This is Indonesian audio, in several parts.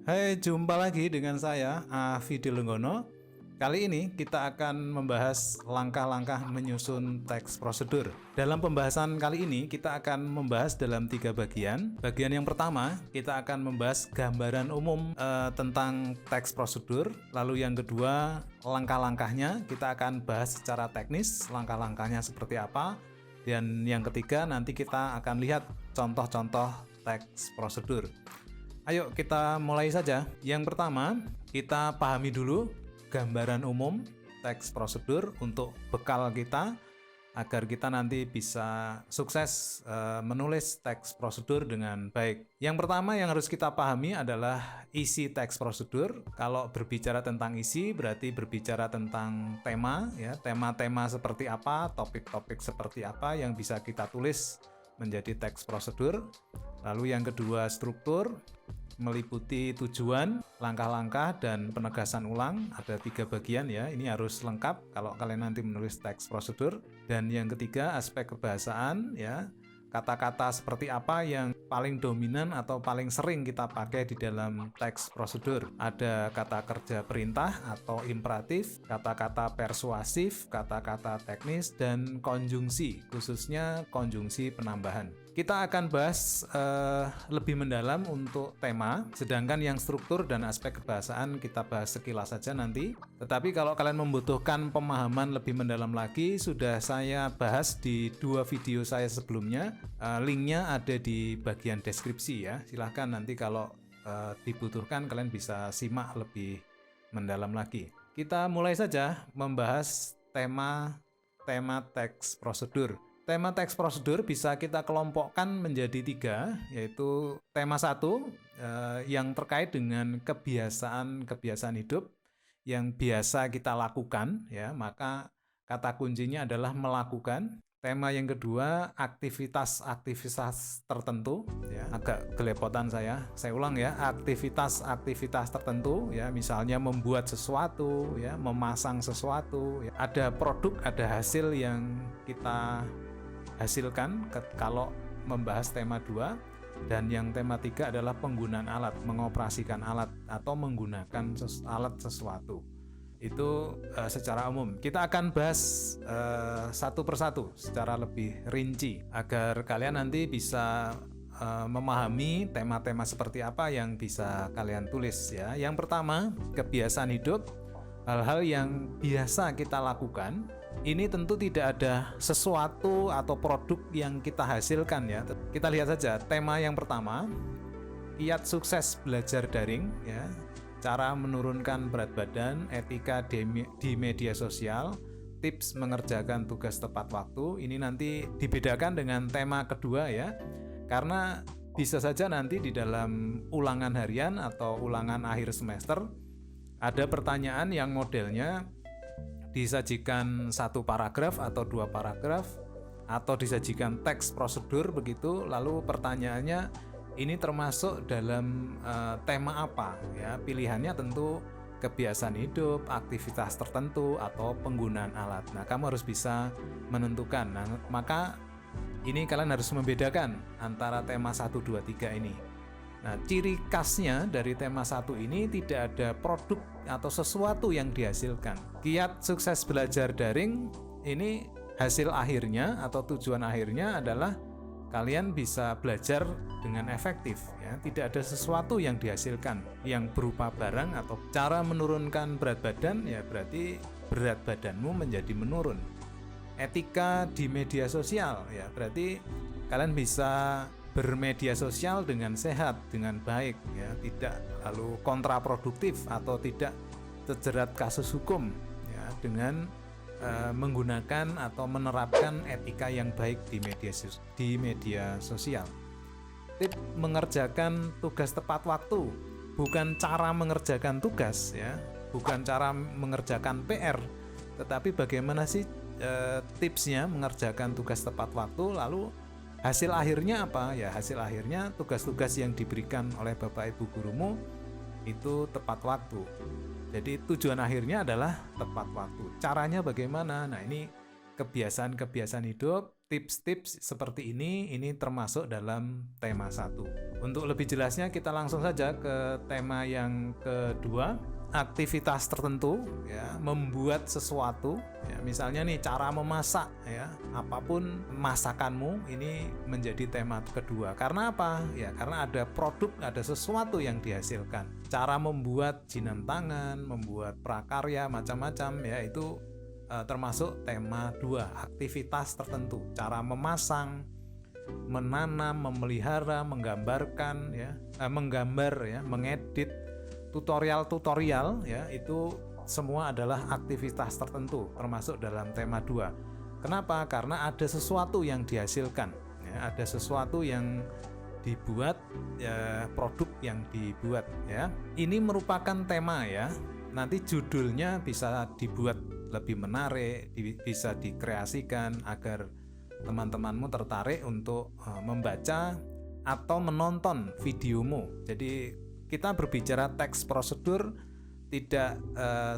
Hai, jumpa lagi dengan saya, Afidi Lenggono. Kali ini kita akan membahas langkah-langkah menyusun teks prosedur. Dalam pembahasan kali ini kita akan membahas dalam 3 bagian. Bagian yang pertama, kita akan membahas gambaran umum tentang teks prosedur. Lalu yang kedua, langkah-langkahnya kita akan bahas secara teknis, langkah-langkahnya seperti apa. Dan yang ketiga, nanti kita akan lihat contoh-contoh teks prosedur. Ayo kita mulai saja. Yang pertama, kita pahami dulu gambaran umum teks prosedur untuk bekal kita agar kita nanti bisa sukses menulis teks prosedur dengan baik. Yang pertama yang harus kita pahami adalah isi teks prosedur. Kalau berbicara tentang isi berarti berbicara tentang tema, ya, tema-tema seperti apa, topik-topik seperti apa yang bisa kita tulis menjadi teks prosedur. Lalu yang kedua, struktur, meliputi tujuan, langkah-langkah, dan penegasan ulang. Ada 3 bagian ya, ini harus lengkap kalau kalian nanti menulis teks prosedur. Dan yang ketiga, aspek kebahasaan ya, kata-kata seperti apa yang paling dominan atau paling sering kita pakai di dalam teks prosedur. Ada kata kerja perintah atau imperatif, kata-kata persuasif, kata-kata teknis, dan konjungsi, khususnya konjungsi penambahan. Kita akan bahas lebih mendalam untuk tema, sedangkan yang struktur dan aspek kebahasaan kita bahas sekilas saja nanti. Tetapi kalau kalian membutuhkan pemahaman lebih mendalam lagi, sudah saya bahas di 2 video saya sebelumnya. Linknya ada di bagian deskripsi ya. Silahkan nanti kalau dibutuhkan kalian bisa simak lebih mendalam lagi. Kita mulai saja membahas tema teks prosedur. Tema teks prosedur bisa kita kelompokkan menjadi 3, yaitu tema 1 yang terkait dengan kebiasaan hidup yang biasa kita lakukan, ya, maka kata kuncinya adalah melakukan. Tema yang kedua, aktivitas-aktivitas tertentu, ya, agak gelepotan saya ulang ya, aktivitas-aktivitas tertentu, ya, misalnya membuat sesuatu, ya, memasang sesuatu, ya. Ada produk, ada hasil yang kita hasilkan kalau membahas tema 2, dan yang tema 3 adalah penggunaan alat, mengoperasikan alat atau menggunakan alat sesuatu. Itu secara umum. Kita akan bahas satu persatu secara lebih rinci agar kalian nanti bisa memahami tema-tema seperti apa yang bisa kalian tulis ya. Yang pertama, kebiasaan hidup, hal-hal yang biasa kita lakukan. Ini tentu tidak ada sesuatu atau produk yang kita hasilkan ya. Kita lihat saja tema yang pertama, kiat sukses belajar daring ya. Cara menurunkan berat badan, etika di media sosial, tips mengerjakan tugas tepat waktu. Ini nanti dibedakan dengan tema kedua ya. Karena bisa saja nanti di dalam ulangan harian atau ulangan akhir semester ada pertanyaan yang modelnya disajikan 1 paragraf atau 2 paragraf atau disajikan teks prosedur begitu, lalu pertanyaannya ini termasuk dalam tema apa ya. Pilihannya tentu kebiasaan hidup, aktivitas tertentu, atau penggunaan alat. Nah, kamu harus bisa menentukan. Nah, maka ini kalian harus membedakan antara tema 1, 2, 3 ini. Nah, ciri khasnya dari tema 1 ini tidak ada produk atau sesuatu yang dihasilkan. Kiat sukses belajar daring ini hasil akhirnya atau tujuan akhirnya adalah kalian bisa belajar dengan efektif ya. Tidak ada sesuatu yang dihasilkan yang berupa barang atau cara menurunkan berat badan ya, berarti berat badanmu menjadi menurun. Etika di media sosial ya, berarti kalian bisa bermedia sosial dengan sehat, dengan baik ya, tidak lalu kontraproduktif atau tidak terjerat kasus hukum ya, dengan menggunakan atau menerapkan etika yang baik di media sosial. Tip mengerjakan tugas tepat waktu, bukan cara mengerjakan tugas ya, bukan cara mengerjakan PR, tetapi bagaimana sih tipsnya mengerjakan tugas tepat waktu. Lalu hasil akhirnya apa? Ya, hasil akhirnya tugas-tugas yang diberikan oleh Bapak Ibu gurumu itu tepat waktu. Jadi tujuan akhirnya adalah tepat waktu. Caranya bagaimana? Nah, ini kebiasaan-kebiasaan hidup, tips-tips seperti ini termasuk dalam tema 1. Untuk lebih jelasnya kita langsung saja ke tema yang kedua, aktivitas tertentu ya, membuat sesuatu ya, misalnya nih cara memasak ya, apapun masakanmu, ini menjadi tema kedua. Karena apa? Ya karena ada produk, ada sesuatu yang dihasilkan. Cara membuat jinan tangan, membuat prakarya macam-macam ya, itu termasuk tema 2, aktivitas tertentu. Cara memasang, menanam, memelihara, menggambarkan ya, menggambar ya, mengedit, tutorial ya, itu semua adalah aktivitas tertentu termasuk dalam tema 2. Kenapa? Karena ada sesuatu yang dihasilkan ya, ada sesuatu yang dibuat ya, produk yang dibuat ya. Ini merupakan tema ya. Nanti judulnya bisa dibuat lebih menarik, bisa dikreasikan agar teman-temanmu tertarik untuk membaca atau menonton videomu. Jadi kita berbicara teks prosedur tidak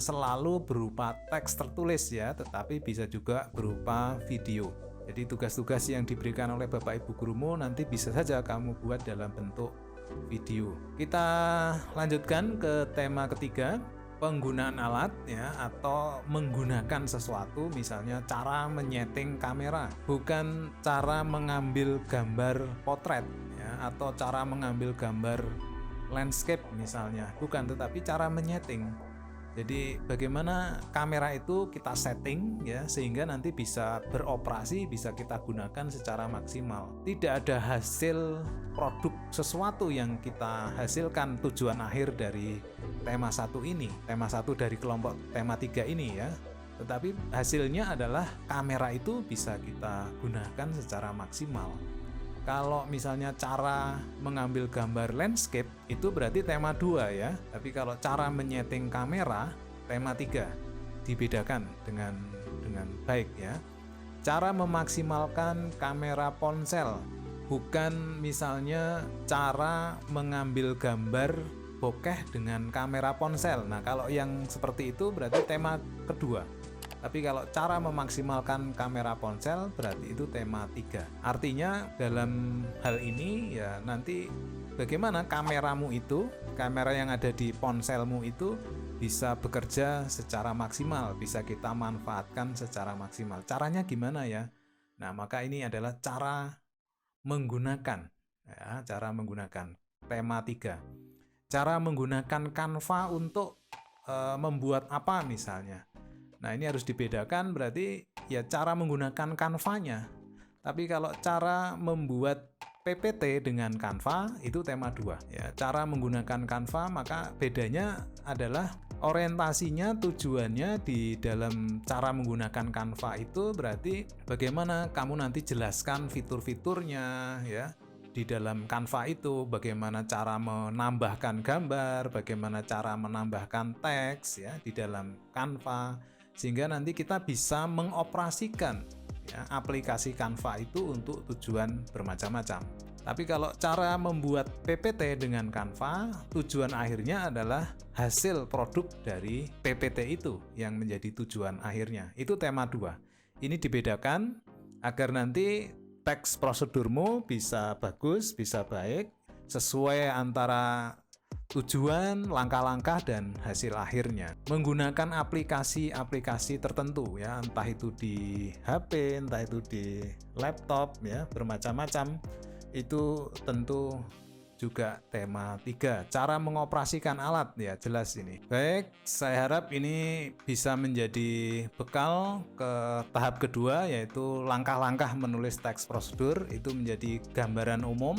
selalu berupa teks tertulis ya, tetapi bisa juga berupa video. Jadi tugas-tugas yang diberikan oleh Bapak Ibu gurumu nanti bisa saja kamu buat dalam bentuk video. Kita lanjutkan ke tema ketiga, penggunaan alat ya, atau menggunakan sesuatu, misalnya cara menyeting kamera, bukan cara mengambil gambar potret ya, atau cara mengambil gambar landscape misalnya, bukan, tetapi cara menyeting. Jadi bagaimana kamera itu kita setting ya, sehingga nanti bisa beroperasi, bisa kita gunakan secara maksimal. Tidak ada hasil produk sesuatu yang kita hasilkan tujuan akhir dari tema 1 ini, tema 1 dari kelompok tema 3 ini ya. Tetapi hasilnya adalah kamera itu bisa kita gunakan secara maksimal. Kalau misalnya cara mengambil gambar landscape itu berarti tema 2 ya. Tapi kalau cara menyeting kamera tema 3, dibedakan dengan baik ya. Cara memaksimalkan kamera ponsel, bukan misalnya cara mengambil gambar bokeh dengan kamera ponsel. Nah, kalau yang seperti itu berarti tema kedua. Tapi kalau cara memaksimalkan kamera ponsel berarti itu tema 3. Artinya dalam hal ini ya nanti bagaimana kameramu itu, kamera yang ada di ponselmu itu bisa bekerja secara maksimal, bisa kita manfaatkan secara maksimal. Caranya gimana ya? Nah, maka ini adalah cara menggunakan ya, cara menggunakan tema 3. Cara menggunakan Canva untuk membuat apa misalnya. Nah, ini harus dibedakan, berarti ya cara menggunakan Canva-nya. Tapi kalau cara membuat PPT dengan Canva itu tema 2 ya. Cara menggunakan Canva maka bedanya adalah orientasinya, tujuannya di dalam cara menggunakan Canva itu berarti bagaimana kamu nanti jelaskan fitur-fiturnya ya. Di dalam Canva itu bagaimana cara menambahkan gambar, bagaimana cara menambahkan teks ya di dalam Canva, sehingga nanti kita bisa mengoperasikan ya, aplikasi Canva itu untuk tujuan bermacam-macam. Tapi kalau cara membuat PPT dengan Canva, tujuan akhirnya adalah hasil produk dari PPT itu yang menjadi tujuan akhirnya. Itu tema 2. Ini dibedakan agar nanti teks prosedurmu bisa bagus, bisa baik, sesuai antara tujuan, langkah-langkah, dan hasil akhirnya. Menggunakan aplikasi-aplikasi tertentu ya, entah itu di HP, entah itu di laptop ya, bermacam-macam. Itu tentu juga tema 3. Cara mengoperasikan alat ya, jelas ini. Baik, saya harap ini bisa menjadi bekal ke tahap kedua, yaitu langkah-langkah menulis teks prosedur. Itu menjadi gambaran umum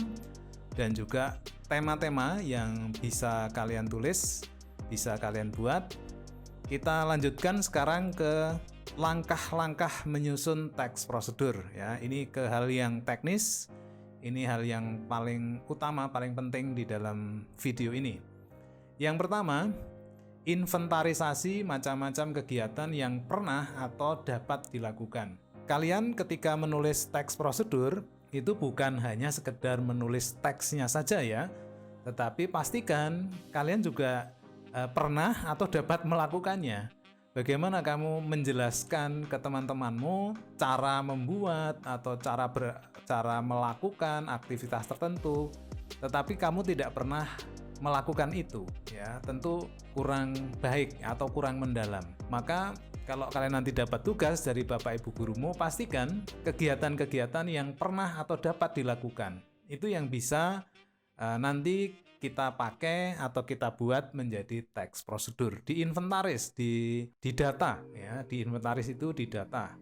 dan juga tema-tema yang bisa kalian tulis, bisa kalian buat. Kita lanjutkan sekarang ke langkah-langkah menyusun teks prosedur ya. Ini ke hal yang teknis. Ini hal yang paling utama, paling penting di dalam video ini. Yang pertama, inventarisasi macam-macam kegiatan yang pernah atau dapat dilakukan. Kalian ketika menulis teks prosedur itu bukan hanya sekedar menulis teksnya saja ya, tetapi pastikan kalian juga pernah atau dapat melakukannya. Bagaimana kamu menjelaskan ke teman-temanmu cara membuat atau cara melakukan aktivitas tertentu, tetapi kamu tidak pernah melakukan itu, ya tentu kurang baik atau kurang mendalam. Maka kalau kalian nanti dapat tugas dari Bapak Ibu gurumu, pastikan kegiatan-kegiatan yang pernah atau dapat dilakukan itu yang bisa nanti kita pakai atau kita buat menjadi teks prosedur, diinventaris, di data, ya, diinventaris itu di data,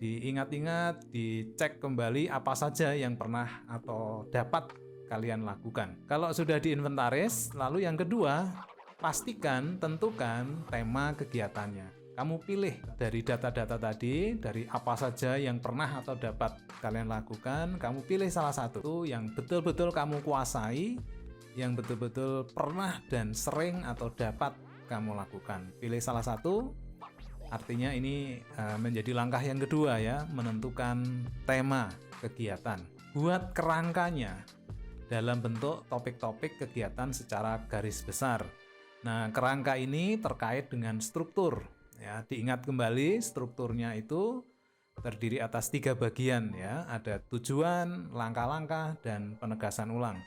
diingat-ingat, dicek kembali apa saja yang pernah atau dapat kalian lakukan. Kalau sudah diinventaris, lalu yang kedua, pastikan tentukan tema kegiatannya. Kamu pilih dari data-data tadi, dari apa saja yang pernah atau dapat kalian lakukan, kamu pilih salah satu yang betul-betul kamu kuasai, yang betul-betul pernah dan sering atau dapat kamu lakukan. Pilih salah satu, artinya ini menjadi langkah yang kedua, ya, menentukan tema kegiatan. Buat kerangkanya dalam bentuk topik-topik kegiatan secara garis besar. Nah, kerangka ini terkait dengan struktur. Ya, diingat kembali strukturnya itu terdiri atas 3 bagian, ya. Ada tujuan, langkah-langkah, dan penegasan ulang.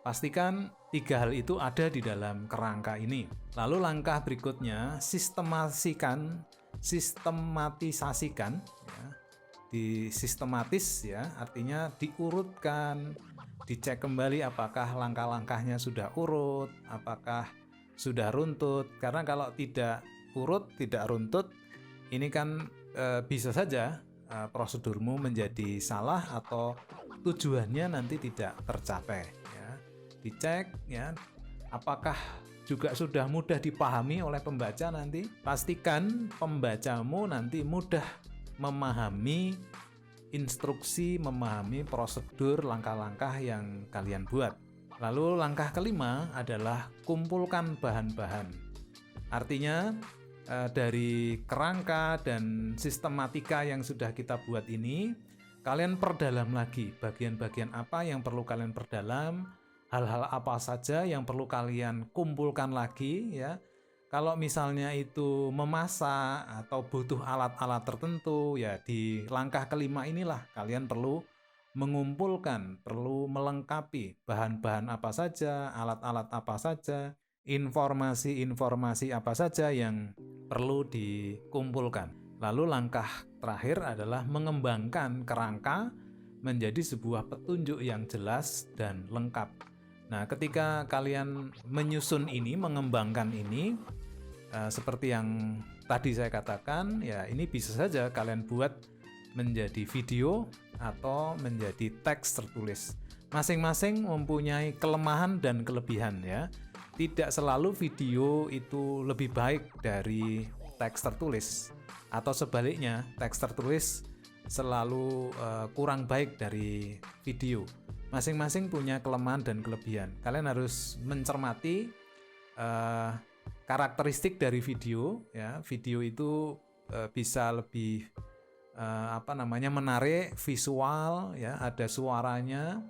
Pastikan 3 hal itu ada di dalam kerangka ini. Lalu langkah berikutnya, sistematisasikan, ya. Disistematis, ya, artinya diurutkan, dicek kembali apakah langkah-langkahnya sudah urut, apakah sudah runtut. Karena kalau tidak urut, tidak runtut, ini kan bisa saja prosedurmu menjadi salah atau tujuannya nanti tidak tercapai, ya. Dicek, ya, apakah juga sudah mudah dipahami oleh pembaca nanti. Pastikan pembacamu nanti mudah memahami instruksi, memahami prosedur langkah-langkah yang kalian buat. Lalu langkah kelima adalah kumpulkan bahan-bahan. Artinya dari kerangka dan sistematika yang sudah kita buat ini, kalian perdalam lagi bagian-bagian apa yang perlu kalian perdalam, hal-hal apa saja yang perlu kalian kumpulkan lagi, ya. Kalau misalnya itu memasak atau butuh alat-alat tertentu, ya di langkah kelima inilah kalian perlu mengumpulkan, perlu melengkapi bahan-bahan apa saja, alat-alat apa saja, informasi-informasi apa saja yang perlu dikumpulkan. Lalu langkah terakhir adalah mengembangkan kerangka menjadi sebuah petunjuk yang jelas dan lengkap. Nah, ketika kalian menyusun ini, mengembangkan ini, seperti yang tadi saya katakan, ya ini bisa saja kalian buat menjadi video atau menjadi teks tertulis. Masing-masing mempunyai kelemahan dan kelebihan, ya. Tidak selalu video itu lebih baik dari teks tertulis, atau sebaliknya teks tertulis selalu kurang baik dari video. Masing-masing punya kelemahan dan kelebihan. Kalian harus mencermati karakteristik dari video, ya. Video itu bisa lebih menarik, visual, ya, ada suaranya.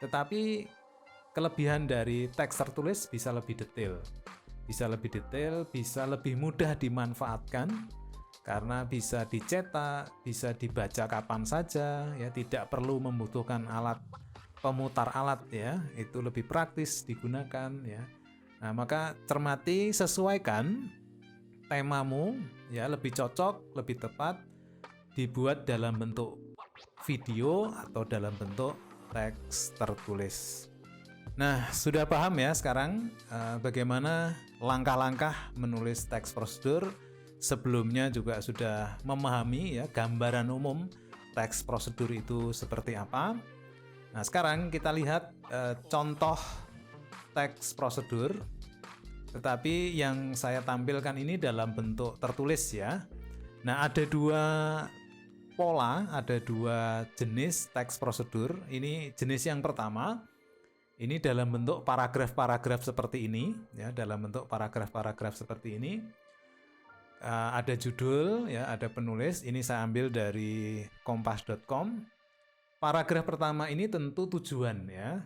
Tetapi kelebihan dari teks tertulis bisa lebih detail, bisa lebih mudah dimanfaatkan karena bisa dicetak, bisa dibaca kapan saja, ya, tidak perlu membutuhkan alat pemutar alat, ya, itu lebih praktis digunakan, ya. Nah, maka cermati, sesuaikan temamu, ya, lebih cocok, lebih tepat dibuat dalam bentuk video atau dalam bentuk teks tertulis. Nah, sudah paham ya sekarang bagaimana langkah-langkah menulis teks prosedur. Sebelumnya juga sudah memahami, ya, gambaran umum teks prosedur itu seperti apa. Nah, sekarang kita lihat contoh teks prosedur, tetapi yang saya tampilkan ini dalam bentuk tertulis, ya. Nah, ada 2 pola, ada 2 jenis teks prosedur. Ini jenis yang pertama, ini dalam bentuk paragraf-paragraf seperti ini, ya, dalam bentuk paragraf-paragraf seperti ini. Ada judul, ya, ada penulis. Ini saya ambil dari kompas.com. Paragraf pertama ini tentu tujuan, ya.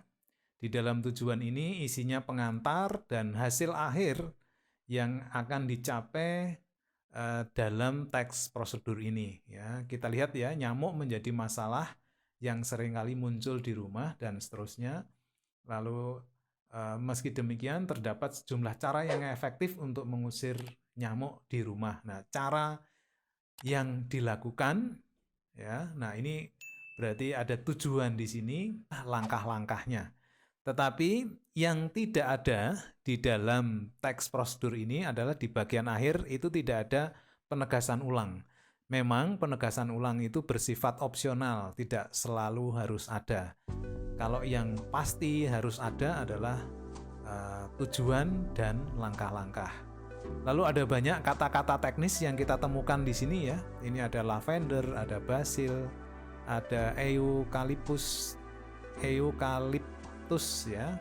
Di dalam tujuan ini isinya pengantar dan hasil akhir yang akan dicapai dalam teks prosedur ini, ya. Kita lihat, ya, nyamuk menjadi masalah yang seringkali muncul di rumah dan seterusnya. Lalu Meski demikian, terdapat sejumlah cara yang efektif untuk mengusir nyamuk di rumah. Nah, cara yang dilakukan, ya, nah ini berarti ada tujuan di sini, langkah-langkahnya. Tetapi yang tidak ada di dalam teks prosedur ini adalah di bagian akhir itu tidak ada penegasan ulang. Memang penegasan ulang itu bersifat opsional, tidak selalu harus ada. Kalau yang pasti harus ada adalah tujuan dan langkah-langkah. Lalu ada banyak kata-kata teknis yang kita temukan di sini ya. Ini ada lavender, ada basil, ada eucalyptus ya,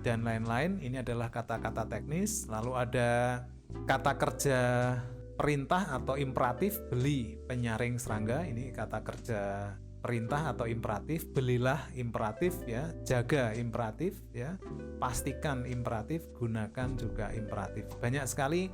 dan lain-lain. Ini adalah kata-kata teknis. Lalu ada kata kerja perintah atau imperatif, beli penyaring serangga. Ini kata kerja perintah atau imperatif. Belilah imperatif ya, jaga imperatif ya, pastikan imperatif, gunakan juga imperatif. Banyak sekali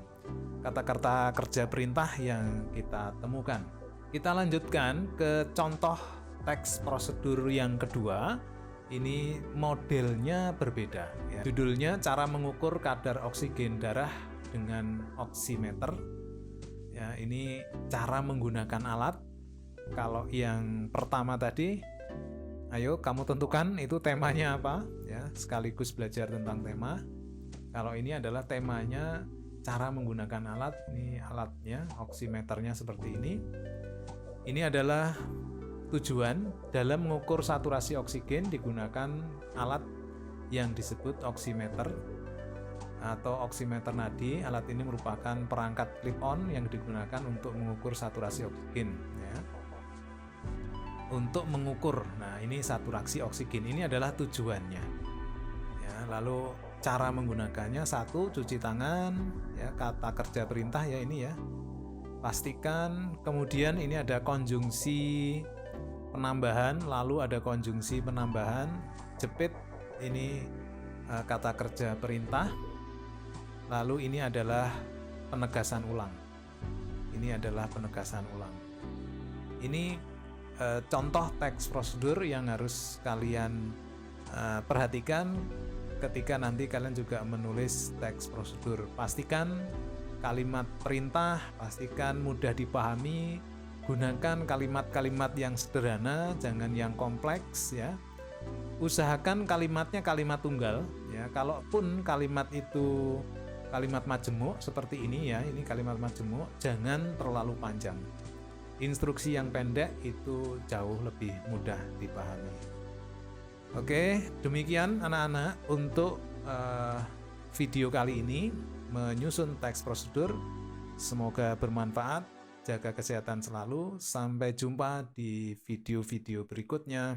kata-kata kerja perintah yang kita temukan. Kita lanjutkan ke contoh teks prosedur yang kedua. Ini modelnya berbeda ya. Judulnya cara mengukur kadar oksigen darah dengan oximeter ya. Ini cara menggunakan alat. Kalau yang pertama tadi, ayo kamu tentukan itu temanya apa ya, sekaligus belajar tentang tema. Kalau ini adalah temanya cara menggunakan alat. Ini alatnya, oximeternya seperti ini. Ini adalah tujuan dalam mengukur saturasi oksigen digunakan alat yang disebut oximeter atau oximeter nadi. Alat ini merupakan perangkat clip-on yang digunakan untuk mengukur saturasi oksigen ya. Untuk mengukur, nah ini saturasi oksigen, ini adalah tujuannya ya. Lalu cara menggunakannya, satu, cuci tangan ya, kata kerja perintah ya ini ya, pastikan. Kemudian ini ada konjungsi penambahan, lalu ada konjungsi penambahan, jepit, ini kata kerja perintah. Lalu ini adalah penegasan ulang. Ini adalah penegasan ulang. Ini contoh teks prosedur yang harus kalian perhatikan ketika nanti kalian juga menulis teks prosedur. Pastikan kalimat perintah, pastikan mudah dipahami. Gunakan kalimat-kalimat yang sederhana, jangan yang kompleks ya. Usahakan kalimatnya kalimat tunggal ya. Kalaupun kalimat itu kalimat majemuk seperti ini ya, ini kalimat majemuk, jangan terlalu panjang. Instruksi yang pendek itu jauh lebih mudah dipahami. Oke, demikian anak-anak untuk video kali ini menyusun teks prosedur. Semoga bermanfaat. Jaga kesehatan selalu. Sampai jumpa di video-video berikutnya.